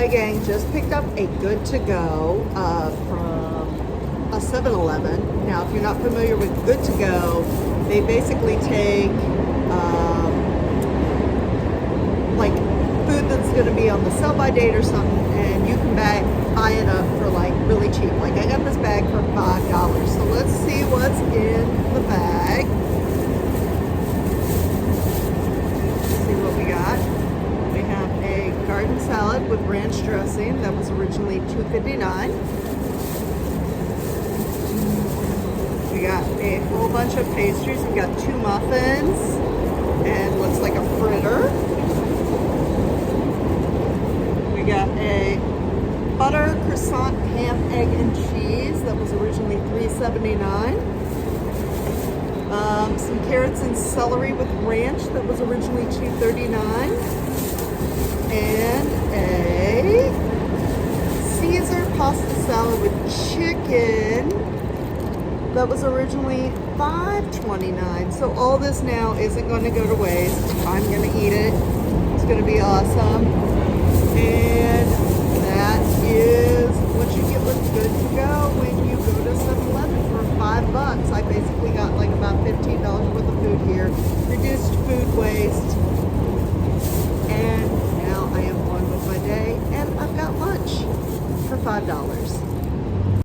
Hi gang, just picked up a good to go from a 7-Eleven. Now if you're not familiar with good to go, they basically take like food that's going to be on the sell by date or something, and you can buy it up for like really cheap. Like I got this bag for $5. So let's see what's in the bag. Let's see what we got. We have a garden salad with ranch dressing that was originally $2.59. We got a whole bunch of pastries. We got 2 muffins and looks like a fritter. We got a butter croissant ham, egg, and cheese that was originally $3.79. Some carrots and celery with ranch that was originally $2.39. And a Caesar pasta salad with chicken that was originally $5.29. So all this now isn't going to go to waste. I'm going to eat it. It's going to be awesome. And that is what you get with good to go when you go to 7-Eleven for $5. I basically got like about $15 worth of food here. Reduced food waste. And now I am on with my day, and I've got lunch for $5.